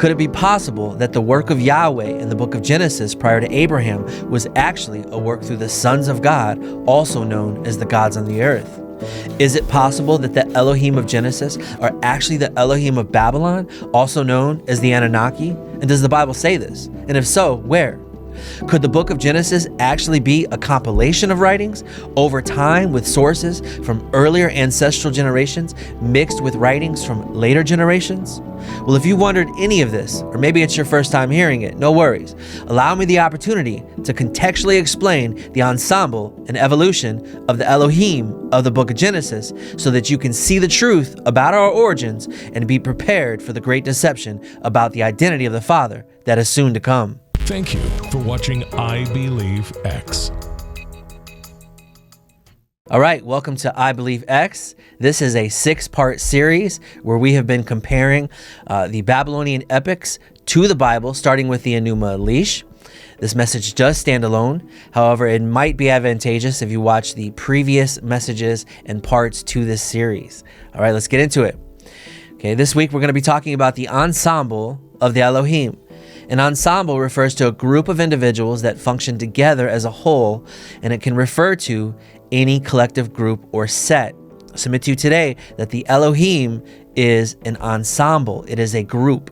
Could it be possible that the work of Yahweh in the book of Genesis prior to Abraham was actually a work through the sons of God, also known as the gods on the earth? Is it possible that the Elohim of Genesis are actually the Elohim of Babylon, also known as the Anunnaki? And does the Bible say this? And if so, where? Could the book of Genesis actually be a compilation of writings over time with sources from earlier ancestral generations mixed with writings from later generations? Well, if you wondered any of this, or maybe it's your first time hearing it, no worries. Allow me the opportunity to contextually explain the ensemble and evolution of the Elohim of the book of Genesis so that you can see the truth about our origins and be prepared for the great deception about the identity of the Father that is soon to come. Thank you for watching I Believe X. All right, welcome to I Believe X. This is a 6-part series where we have been comparing the Babylonian epics to the Bible, starting with the Enuma Elish. This message does stand alone. However, it might be advantageous if you watch the previous messages and parts to this series. All right, let's get into it. Okay, this week we're going to be talking about the ensemble of the Elohim. An ensemble refers to a group of individuals that function together as a whole, and it can refer to any collective group or set. I submit to you today that the Elohim is an ensemble. It is a group.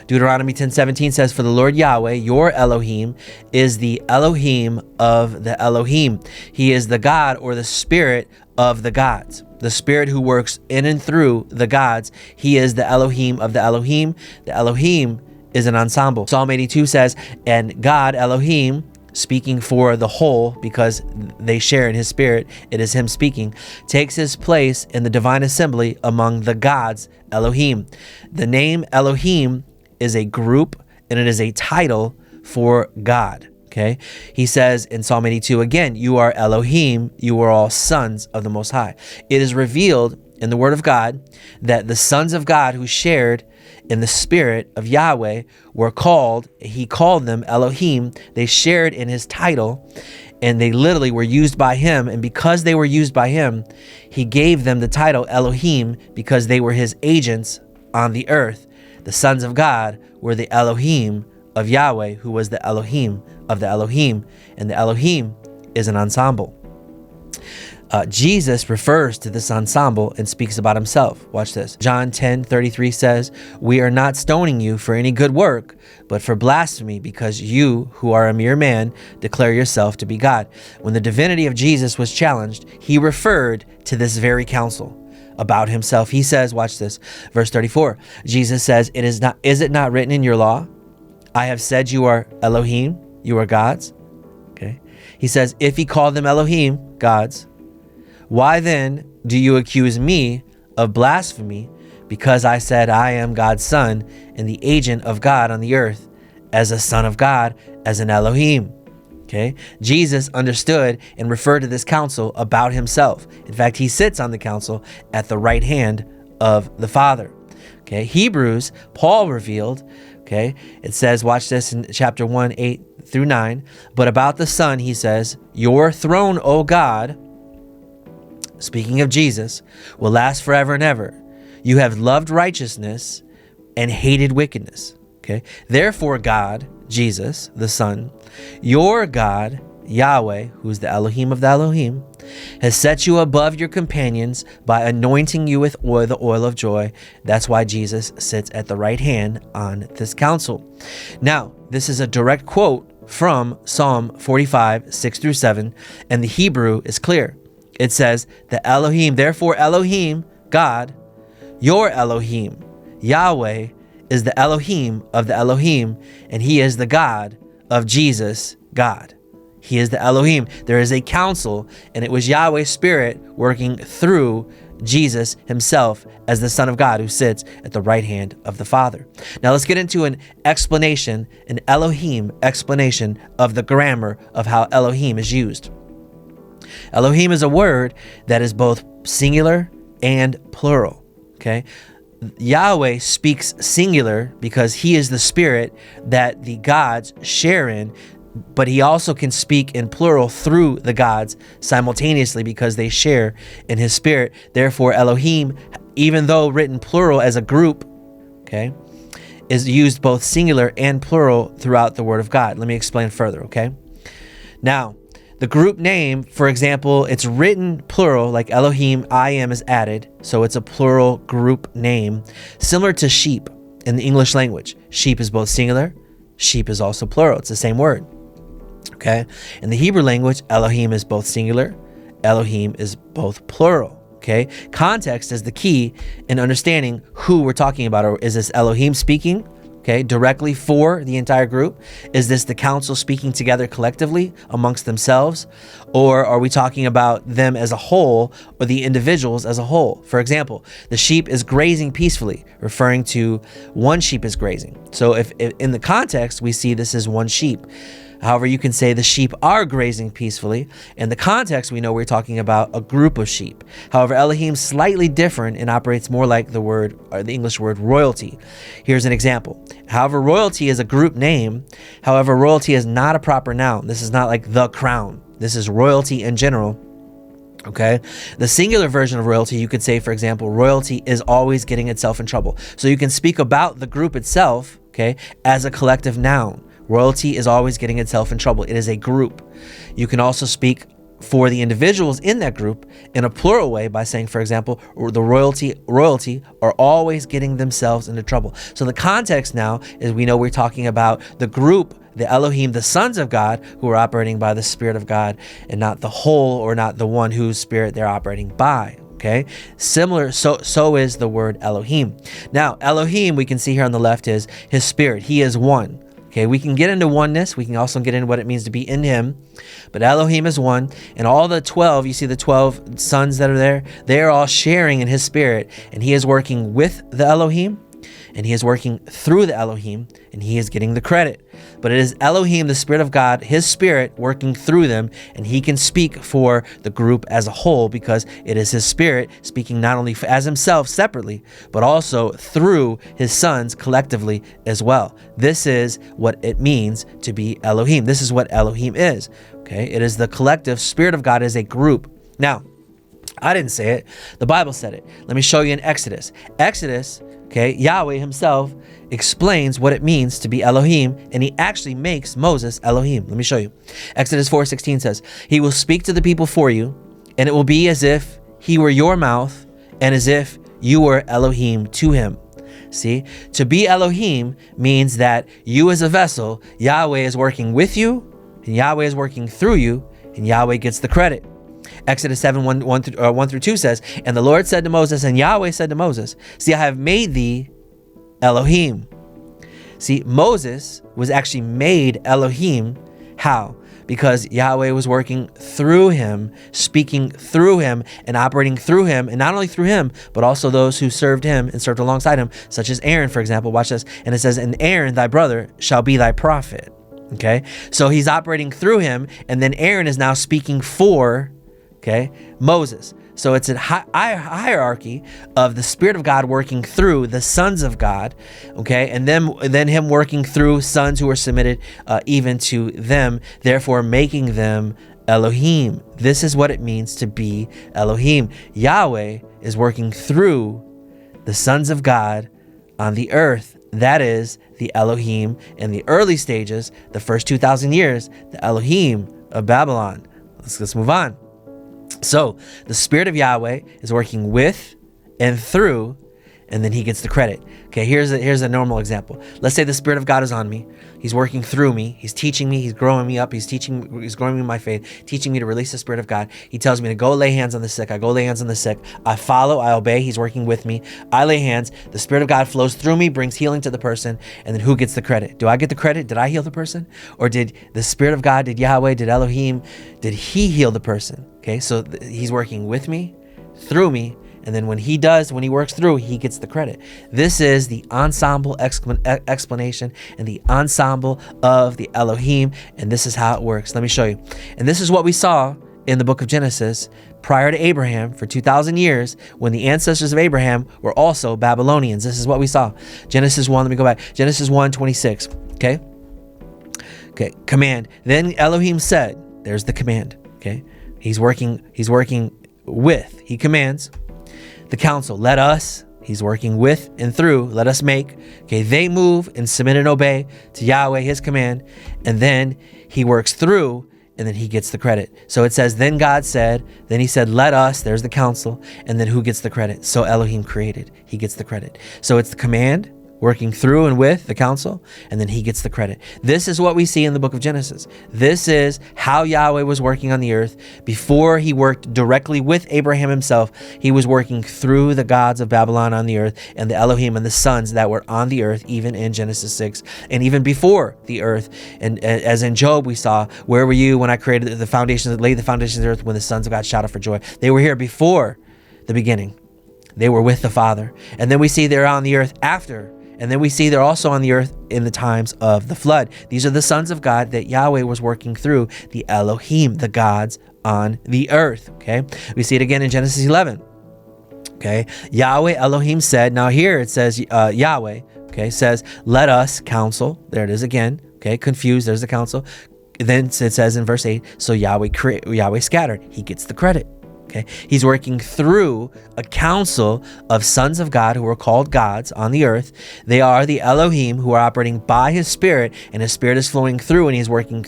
Deuteronomy 10:17 says, "For the Lord Yahweh, your Elohim, is the Elohim of the Elohim." He is the God or the spirit of the gods. The spirit who works in and through the gods. He is the Elohim of the Elohim. The Elohim is an ensemble. Psalm 82 says, "And God, Elohim," speaking for the whole because they share in his spirit, it is him speaking, "takes his place in the divine assembly among the gods, Elohim." The name Elohim is a group and it is a title for God. Okay. He says in Psalm 82 again, "You are Elohim, you are all sons of the Most High." It is revealed in the Word of God that the sons of God who shared in the spirit of Yahweh were called, he called them Elohim. They shared in his title and they literally were used by him. And because they were used by him, he gave them the title Elohim because they were his agents on the earth. The sons of God were the Elohim of Yahweh, who was the Elohim of the Elohim. And the Elohim is an ensemble. Jesus refers to this ensemble and speaks about himself. Watch this. John 10:33 says, "We are not stoning you for any good work, but for blasphemy, because you, who are a mere man, declare yourself to be God." When the divinity of Jesus was challenged, he referred to this very counsel about himself. He says, watch this, verse 34. Jesus says, is it not written in your law? I have said you are Elohim, you are gods." Okay. He says, if he called them Elohim, gods, why then do you accuse me of blasphemy because I said I am God's son and the agent of God on the earth as a son of God, as an Elohim? Okay. Jesus understood and referred to this counsel about himself. In fact, he sits on the counsel at the right hand of the Father. Okay. Hebrews, Paul revealed, okay, it says, watch this in chapter 1, 8 through 9. But about the Son, he says, "Your throne, O God," speaking of Jesus, "will last forever and ever. You have loved righteousness and hated wickedness." Okay. "Therefore, God," Jesus, the Son, "your God, Yahweh," who's the Elohim of the Elohim, "has set you above your companions by anointing you with oil, the oil of joy." That's why Jesus sits at the right hand on this council. Now, this is a direct quote from Psalm 45, 6 through 7, and the Hebrew is clear. It says, "The Elohim, therefore Elohim, God, your Elohim, Yahweh, is the Elohim of the Elohim, and he is the God of Jesus, God." He is the Elohim. There is a council, and it was Yahweh's spirit working through Jesus himself as the Son of God who sits at the right hand of the Father. Now let's get into an explanation, an Elohim explanation of the grammar of how Elohim is used. Elohim is a word that is both singular and plural. Okay. Yahweh speaks singular because he is the spirit that the gods share in, but he also can speak in plural through the gods simultaneously because they share in his spirit. Therefore, Elohim, even though written plural as a group, okay, is used both singular and plural throughout the Word of God. Let me explain further, okay? Now, the group name, for example, it's written plural, like Elohim, I am is added, so it's a plural group name, similar to sheep in the English language. Sheep is both singular, sheep is also plural. It's the same word, okay? In the Hebrew language, Elohim is both singular, Elohim is both plural, okay? Context is the key in understanding who we're talking about. Or is this Elohim speaking, okay, directly for the entire group? Is this the council speaking together collectively amongst themselves? Or are we talking about them as a whole, or the individuals as a whole? For example, the sheep is grazing peacefully, referring to one sheep is grazing. So if in the context, we see this is one sheep. However, you can say the sheep are grazing peacefully. In the context, we know we're talking about a group of sheep. However, Elohim is slightly different and operates more like the word, or the English word royalty. Here's an example. However, royalty is a group name. However, royalty is not a proper noun. This is not like the crown. This is royalty in general. Okay, the singular version of royalty, you could say, for example, royalty is always getting itself in trouble. So you can speak about the group itself, okay, as a collective noun. Royalty is always getting itself in trouble. It is a group. You can also speak for the individuals in that group in a plural way by saying, for example, the royalty are always getting themselves into trouble. So the context now is we know we're talking about the group, the Elohim, the sons of God, who are operating by the Spirit of God, and not the whole, or not the one whose spirit they're operating by. Okay, similar, so is the word Elohim. Now, Elohim, we can see here on the left, is his spirit. He is one. Okay, we can get into oneness. We can also get into what it means to be in him. But Elohim is one. And all the 12, you see the 12 sons that are there, they are all sharing in his spirit. And he is working with the Elohim, and he is working through the Elohim, and he is getting the credit. But it is Elohim, the Spirit of God, his spirit working through them, and he can speak for the group as a whole, because it is his spirit speaking not only as himself separately, but also through his sons collectively as well. This is what it means to be Elohim. This is what Elohim is. Okay, it is the collective Spirit of God as a group. Now, I didn't say it. The Bible said it. Let me show you in Exodus. Okay, Yahweh himself explains what it means to be Elohim, and he actually makes Moses Elohim. Let me show you. Exodus 4:16 says, he will speak to the people for you, and it will be as if he were your mouth, and as if you were Elohim to him. See, to be Elohim means that you as a vessel, Yahweh is working with you, and Yahweh is working through you, and Yahweh gets the credit. Exodus 7:1-2 says, and the Lord said to Moses, and Yahweh said to Moses, see, I have made thee Elohim. See, Moses was actually made Elohim. How? Because Yahweh was working through him, speaking through him, and operating through him, and not only through him, but also those who served him and served alongside him, such as Aaron, for example. Watch this. And it says, and Aaron, thy brother, shall be thy prophet. Okay? So he's operating through him, and then Aaron is now speaking for, okay, Moses. So it's a hierarchy of the Spirit of God working through the sons of God, okay, and then him working through sons who are submitted even to them, therefore making them Elohim. This is what it means to be Elohim. Yahweh is working through the sons of God on the earth. That is the Elohim in the early stages, the first 2,000 years, the Elohim of Babylon. Let's move on. So the Spirit of Yahweh is working with and through, and then he gets the credit. Okay, here's a normal example. Let's say the Spirit of God is on me. He's working through me. He's teaching me. He's growing me up. He's growing me in my faith, teaching me to release the Spirit of God. He tells me to go lay hands on the sick. I go lay hands on the sick. I follow. I obey. He's working with me. I lay hands. The Spirit of God flows through me, brings healing to the person, and then who gets the credit? Do I get the credit? Did I heal the person? Or did the Spirit of God, did Yahweh, did Elohim, did he heal the person? Okay, so he's working with me, through me, and then when he works through, he gets the credit. This is the ensemble explanation and the ensemble of the Elohim, and this is how it works. Let me show you. And this is what we saw in the book of Genesis prior to Abraham for 2,000 years, when the ancestors of Abraham were also Babylonians. This is what we saw. Genesis 1, let me go back. Genesis 1:26, okay? Command. Then Elohim said, there's the command, okay? He's working with, he commands the council, let us He's working with and through, let us make. Okay, they move and submit and obey to Yahweh, his command. And then he works through, and then he gets the credit. So it says, then God said, then he said, let us, there's the council. And then who gets the credit? So Elohim created, he gets the credit. So it's the command working through and with the council, and then he gets the credit. This is what we see in the book of Genesis. This is how Yahweh was working on the earth. Before he worked directly with Abraham himself, he was working through the gods of Babylon on the earth and the Elohim and the sons that were on the earth, even in Genesis 6, and even before the earth. And as in Job, we saw, where were you when I created the foundations, laid the foundations of the earth, when the sons of God shouted for joy? They were here before the beginning. They were with the Father. And then we see they're on the earth after. And then we see they're also on the earth in the times of the flood. These are the sons of God that Yahweh was working through, the Elohim, the gods on the earth. Okay, we see it again in Genesis 11. Okay, Yahweh Elohim said, now here it says Yahweh, okay, says, let us counsel. There it is again. Okay, confused, there's the counsel. Then it says in verse 8, so Yahweh scattered. He gets the credit. Okay, he's working through a council of sons of God who are called gods on the earth. They are the Elohim who are operating by his spirit, and his spirit is flowing through, and he's working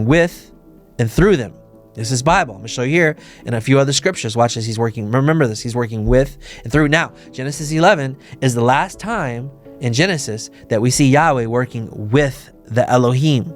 with and through them. This is Bible. I'm going to show you here in a few other scriptures. Watch this. Remember this. He's working with and through. Now, Genesis 11 is the last time in Genesis that we see Yahweh working with the Elohim.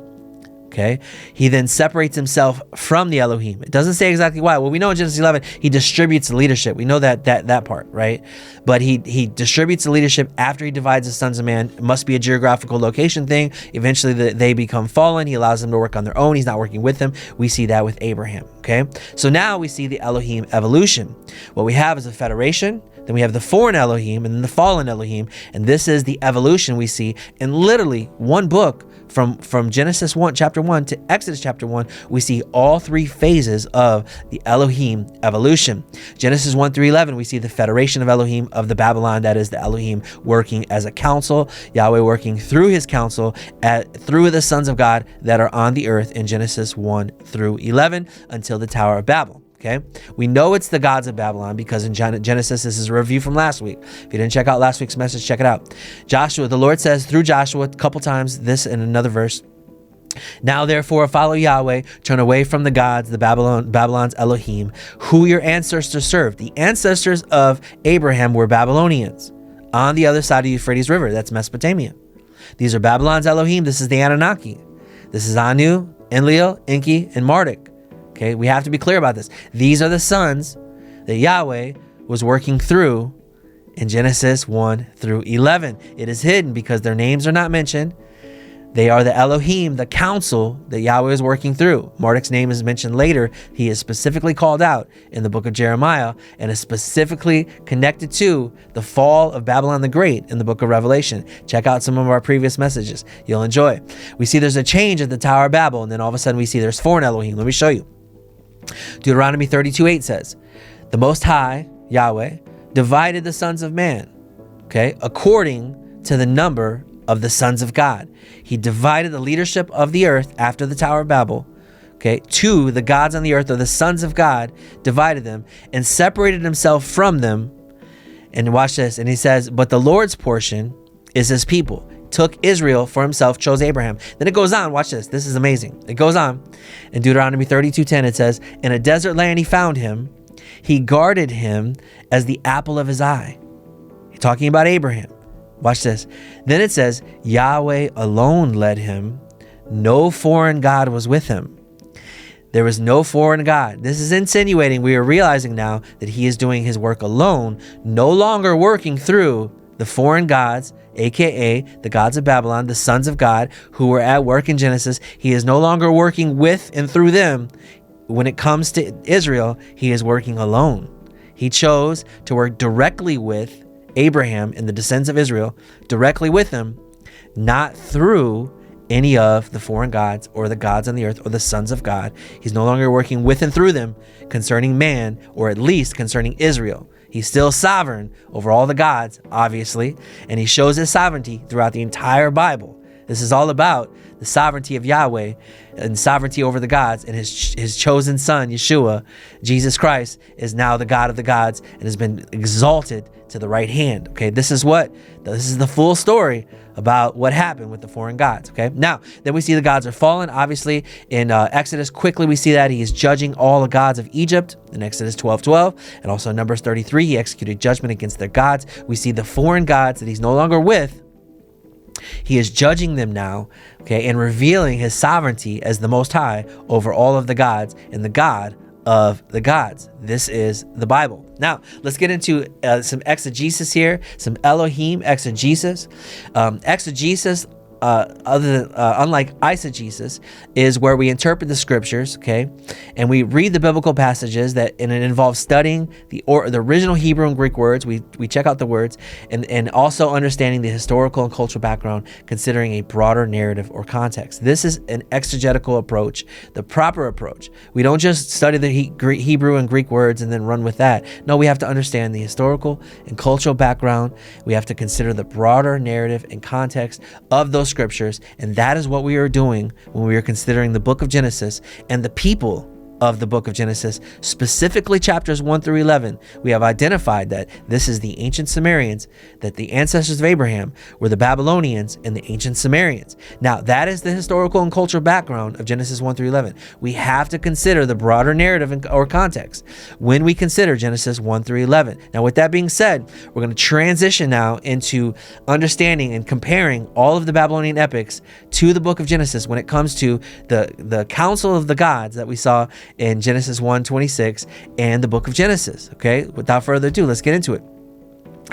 Okay, he then separates himself from the Elohim. It doesn't say exactly why. Well, we know in Genesis 11, he distributes the leadership. We know that part, right? But he distributes the leadership after he divides the sons of man. It must be a geographical location thing. Eventually, they become fallen. He allows them to work on their own. He's not working with them. We see that with Abraham, okay? So now we see the Elohim evolution. What we have is a federation. Then we have the foreign Elohim and then the fallen Elohim. And this is the evolution we see in literally one book. From Genesis 1, chapter 1 to Exodus chapter 1, we see all three phases of the Elohim evolution. Genesis 1 through 11, we see the federation of Elohim of the Babylon, that is the Elohim working as a council, Yahweh working through his council, through the sons of God that are on the earth in Genesis 1 through 11 until the Tower of Babel. Okay, we know it's the gods of Babylon because in Genesis, this is a review from last week. If you didn't check out last week's message, check it out. Joshua, the Lord says through Joshua a couple times, this in another verse. Now, therefore, follow Yahweh, turn away from the gods, the Babylon's Elohim, who your ancestors served. The ancestors of Abraham were Babylonians on the other side of the Euphrates River. That's Mesopotamia. These are Babylon's Elohim. This is the Anunnaki. This is Anu, Enlil, Enki, and Marduk. Okay, we have to be clear about this. These are the sons that Yahweh was working through in Genesis 1 through 11. It is hidden because their names are not mentioned. They are the Elohim, the council that Yahweh is working through. Marduk's name is mentioned later. He is specifically called out in the book of Jeremiah and is specifically connected to the fall of Babylon the Great in the book of Revelation. Check out some of our previous messages. You'll enjoy. We see there's a change at the Tower of Babel, and then all of a sudden we see there's foreign Elohim. Let me show you. Deuteronomy 32:8 says, the Most High, Yahweh, divided the sons of man, okay, according to the number of the sons of God. He divided the leadership of the earth after the Tower of Babel, okay, to the gods on the earth, or the sons of God, divided them and separated himself from them. And watch this. And he says, but the Lord's portion is his people. Took Israel for himself, chose Abraham. Then it goes on. Watch this. This is amazing. It goes on. In Deuteronomy 32:10, it says, in a desert land he found him. He guarded him as the apple of his eye. He's talking about Abraham. Watch this. Then it says, Yahweh alone led him. No foreign God was with him. There was no foreign God. This is insinuating, we are realizing now that he is doing his work alone, no longer working through the foreign gods, aka the gods of Babylon, the sons of God who were at work in Genesis. He is no longer working with and through them. When it comes to Israel, he is working alone. He chose to work directly with Abraham and the descendants of Israel, directly with them, not through any of the foreign gods or the gods on the earth or the sons of God. He's no longer working with and through them concerning man, or at least concerning Israel. He's still sovereign over all the gods, obviously, and he shows his sovereignty throughout the entire Bible. This is all about the sovereignty of Yahweh and sovereignty over the gods, and his chosen son, Yeshua, Jesus Christ, is now the God of the gods and has been exalted to the right hand. Okay, this is the full story about what happened with the foreign gods. Okay, now then we see the gods are fallen. Obviously, in Exodus, quickly we see that he is judging all the gods of Egypt in Exodus 12:12, and also in Numbers 33, he executed judgment against their gods. We see the foreign gods that he's no longer with. He is judging them now, okay, and revealing his sovereignty as the Most High over all of the gods and the God of the gods. This is the Bible. Now, let's get into some exegesis here, some Elohim exegesis. Exegesis, unlike eisegesis, is where we interpret the scriptures, okay, and we read the biblical passages and it involves studying the original Hebrew and Greek words. We check out the words and also understanding the historical and cultural background, considering a broader narrative or context. This is an exegetical approach, the proper approach. We don't just study the Hebrew and Greek words and then run with that. No, we have to understand the historical and cultural background. We have to consider the broader narrative and context of those scriptures, and that is what we are doing when we are considering the book of Genesis and the people of the book of Genesis, specifically chapters 1 through 11. We have identified that this is the ancient Sumerians, that the ancestors of Abraham were the Babylonians and the ancient Sumerians. Now, that is the historical and cultural background of Genesis 1 through 11. We have to consider the broader narrative or context when we consider Genesis 1 through 11. Now, with that being said, we're going to transition now into understanding and comparing all of the Babylonian epics to the book of Genesis when it comes to the council of the gods that we saw in Genesis 1:26 and the book of Genesis. Okay, without further ado, let's get into it.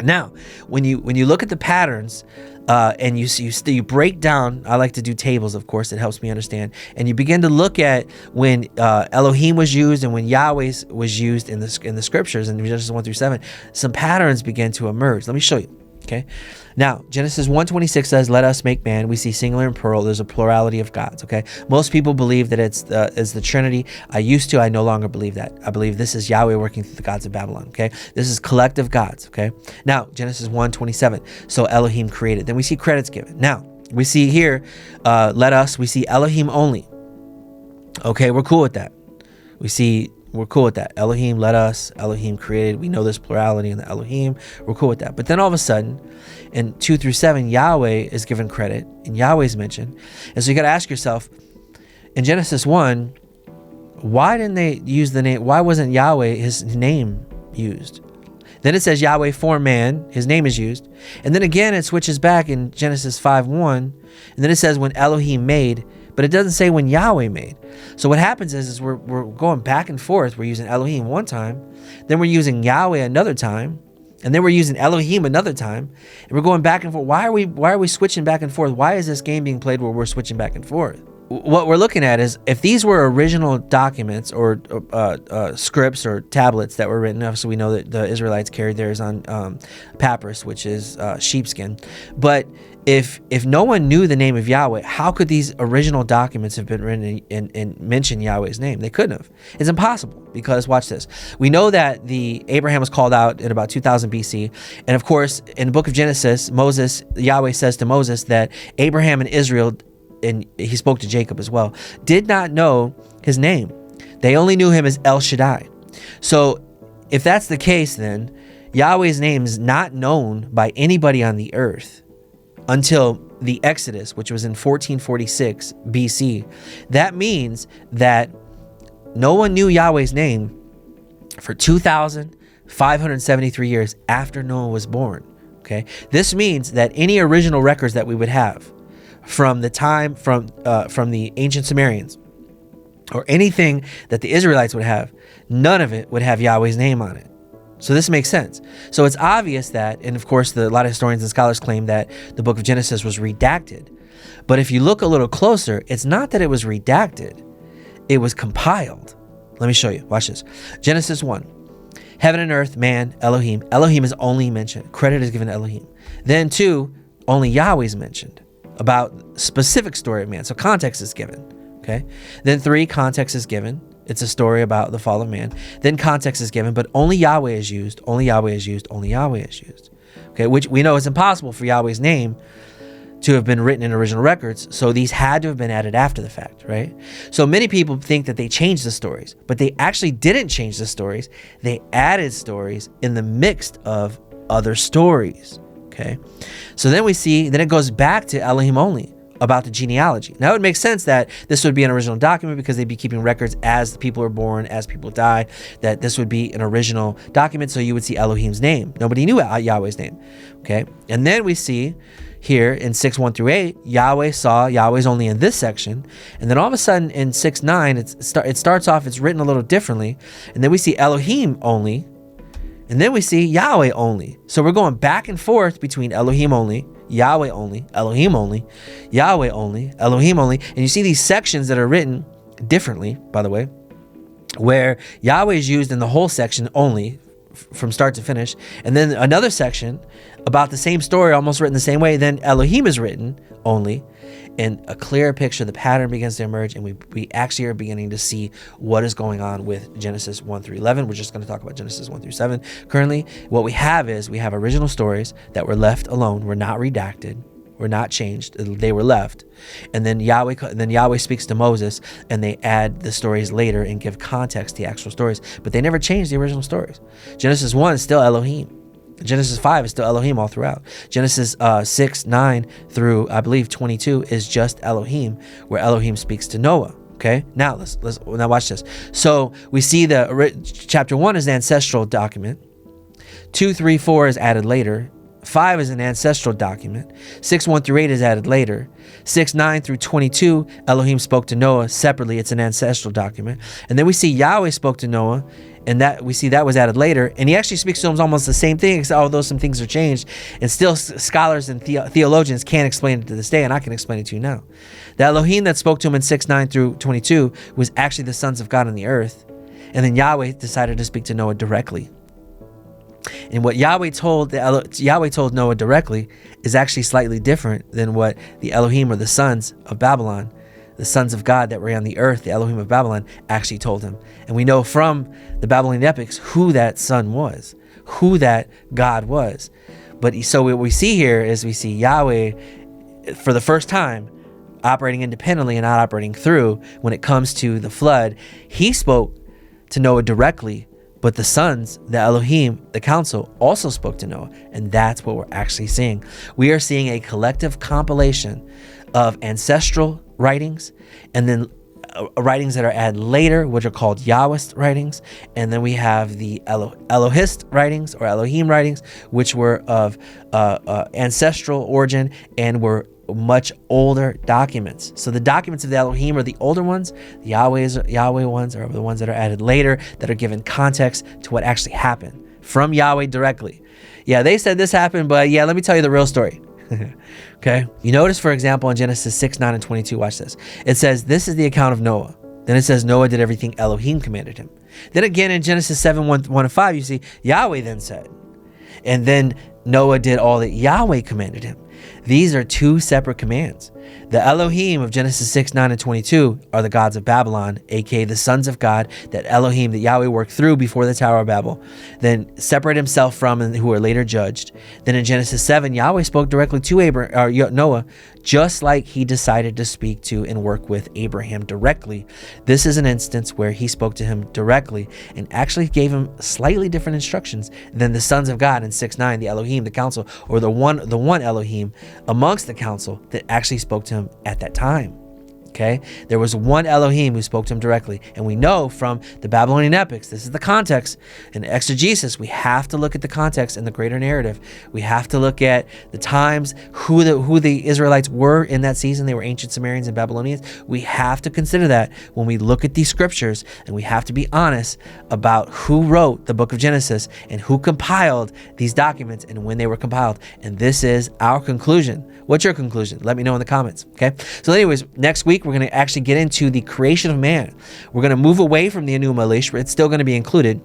Now, when you look at the patterns and you break down, I like to do tables, of course, it helps me understand, and you begin to look at when Elohim was used and when Yahweh was used in the scriptures in Genesis 1 through 7, some patterns begin to emerge. Let me show you. Okay, now Genesis 1:26 says, "Let us make man." We see singular and plural. There's a plurality of gods. Okay, most people believe that it's the Trinity. I no longer believe that. I believe this is Yahweh working through the gods of Babylon. Okay, this is collective gods. Okay, now Genesis 1:27. So Elohim created. Then we see credits given. Now we see here, let us. We see Elohim only. Okay, we're cool with that. We're cool with that. Elohim, let us, Elohim created. We know there's plurality in the Elohim. We're cool with that. But then all of a sudden, in 2 through 7, Yahweh is given credit and Yahweh is mentioned. And so you got to ask yourself, in Genesis 1, why didn't they use the name? Why wasn't Yahweh, his name, used? Then it says Yahweh formed man, his name is used. And then again, it switches back in Genesis 5:1. And then it says when Elohim made, but it doesn't say when Yahweh made. So what happens is we're going back and forth. We're using Elohim one time, then we're using Yahweh another time, and then we're using Elohim another time, and we're going back and forth. Why are we switching back and forth? Why is this game being played where we're switching back and forth? What we're looking at is if these were original documents or scripts or tablets that were written. Obviously, we know that the Israelites carried theirs on papyrus, which is sheepskin. But if no one knew the name of Yahweh, how could these original documents have been written and mention Yahweh's name? They couldn't have. It's impossible because, watch this. We know that Abraham was called out in about 2000 BC. And of course, in the book of Genesis, Yahweh says to Moses that Abraham and Israel, and he spoke to Jacob as well, did not know his name. They only knew him as El Shaddai. So if that's the case, then Yahweh's name is not known by anybody on the earth until the Exodus, which was in 1446 BC. That means that no one knew Yahweh's name for 2,573 years after Noah was born. Okay, this means that any original records that we would have from the time from the ancient Sumerians or anything that the Israelites would have, none of it would have Yahweh's name on it. So this makes sense. So it's obvious that, and of course a lot of historians and scholars claim that the book of Genesis was redacted. But if you look a little closer, it's not that it was redacted, it was compiled. Let me show you. Watch this. Genesis 1. Heaven and earth, man, Elohim. Elohim is only mentioned. Credit is given to Elohim. Then 2, only Yahweh is mentioned about specific story of man. So context is given. Okay. Then 3, context is given. It's a story about the fall of man. Then context is given, but only Yahweh is used. Only Yahweh is used. Only Yahweh is used. Okay, which we know is impossible for Yahweh's name to have been written in original records. So these had to have been added after the fact, right? So many people think that they changed the stories, but they actually didn't change the stories. They added stories in the mix of other stories, okay? So then it goes back to Elohim only about the genealogy. Now it would make sense that this would be an original document because they'd be keeping records as the people are born, as people die, that this would be an original document. So you would see Elohim's name. Nobody knew Yahweh's name, okay? And then we see here in 6:1-8, Yahweh saw Yahweh's only in this section. And then all of a sudden in 6:9, it starts off, it's written a little differently. And then we see Elohim only. And then we see Yahweh only. So we're going back and forth between Elohim only, Yahweh only, Elohim only, Yahweh only, Elohim only. And you see these sections that are written differently, by the way, where Yahweh is used in the whole section only from start to finish. And then another section about the same story, almost written the same way. Then Elohim is written only, and a clearer picture, the pattern begins to emerge, and we actually are beginning to see what is going on with Genesis 1-11. We're just going to talk about Genesis 1-7 currently. What we have original stories that were left alone, were not redacted, were not changed, they were left. And then Yahweh speaks to Moses, and they add the stories later and give context to the actual stories, but they never changed the original stories. Genesis 1 is still Elohim. Genesis 5 is still Elohim all throughout. Genesis 6:9 through, I believe, 22 is just Elohim, where Elohim speaks to Noah. Okay, now let's watch this. So we see chapter 1 is the ancestral document. 2, 3, 4 is added later. 5 is an ancestral document. 6:1-8 is added later. 6:9-22, Elohim spoke to Noah separately. It's an ancestral document. And then we see Yahweh spoke to Noah, and that we see that was added later. And he actually speaks to him almost the same thing, although some things are changed. And still scholars and theologians can't explain it to this day, and I can explain it to you now. The Elohim that spoke to him in 6:9-22 was actually the sons of God on the earth. And then Yahweh decided to speak to Noah directly. And what Yahweh told Noah directly is actually slightly different than what the Elohim, or the sons of Babylon, the sons of God that were on the earth, the Elohim of Babylon, actually told him. And we know from the Babylonian epics who that son was, who that God was. So what we see here is we see Yahweh for the first time operating independently and not operating through. When it comes to the flood, he spoke to Noah directly, but the sons, the Elohim, the council, also spoke to Noah. And that's what we're actually seeing. We are seeing a collective compilation of ancestral writings, and then writings that are added later, which are called Yahwist writings. And then we have the Elohist writings, or Elohim writings, which were of ancestral origin and were much older documents. So the documents of the Elohim are the older ones. The Yahweh ones are the ones that are added later, that are given context to what actually happened from Yahweh directly. Yeah, they said this happened, but yeah, let me tell you the real story. Okay. You notice, for example, in Genesis 6:9-22, watch this. It says, this is the account of Noah. Then it says Noah did everything Elohim commanded him. Then again in Genesis 7:1-5, you see Yahweh then said, and then Noah did all that Yahweh commanded him. These are two separate commands. The Elohim of Genesis 6:9-22 are the gods of Babylon, aka the sons of God that Elohim, that Yahweh worked through before the Tower of Babel, then separate himself from, and who are later judged. Then in Genesis 7, Yahweh spoke directly to Noah, just like he decided to speak to and work with Abraham directly. This is an instance where he spoke to him directly and actually gave him slightly different instructions than the sons of God in 6:9, the Elohim, the council, or the one Elohim amongst the council that actually spoke to him at that time. Okay, there was one Elohim who spoke to him directly, and we know from the Babylonian epics, this is the context. In exegesis, we have to look at the context and the greater narrative. We have to look at the times, who the Israelites were in that season. They were ancient Sumerians and Babylonians. We have to consider that when we look at these scriptures, and we have to be honest about who wrote the book of Genesis and who compiled these documents and when they were compiled. And this is our conclusion. What's your conclusion? Let me know in the comments. Okay, so anyways, next week we're going to actually get into the creation of man. We're going to move away from the Anu Malish, but it's still going to be included,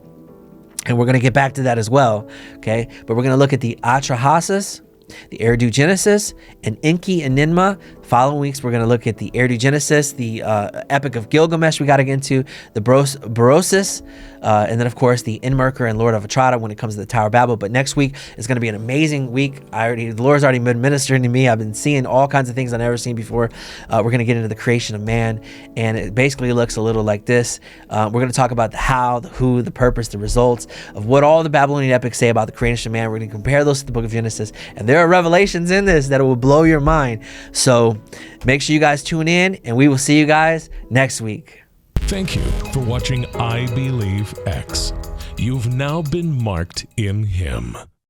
and we're going to get back to that as well. Okay, but we're going to look at the Atrahasis, the Eridu Genesis, and Enki and Ninma, Following weeks, we're going to look at the Elohim of Genesis, the Epic of Gilgamesh we got to get into, the Berosus, and then, of course, the Enmerker and Lord of Atrata when it comes to the Tower of Babel. But next week is going to be an amazing week. The Lord's already been ministering to me. I've been seeing all kinds of things I've never seen before. We're going to get into the creation of man, and it basically looks a little like this. We're going to talk about the how, the who, the purpose, the results of what all the Babylonian epics say about the creation of man. We're going to compare those to the book of Genesis, and there are revelations in this that will blow your mind. So make sure you guys tune in, and we will see you guys next week. Thank you for watching I Believe X. You've now been marked in Him.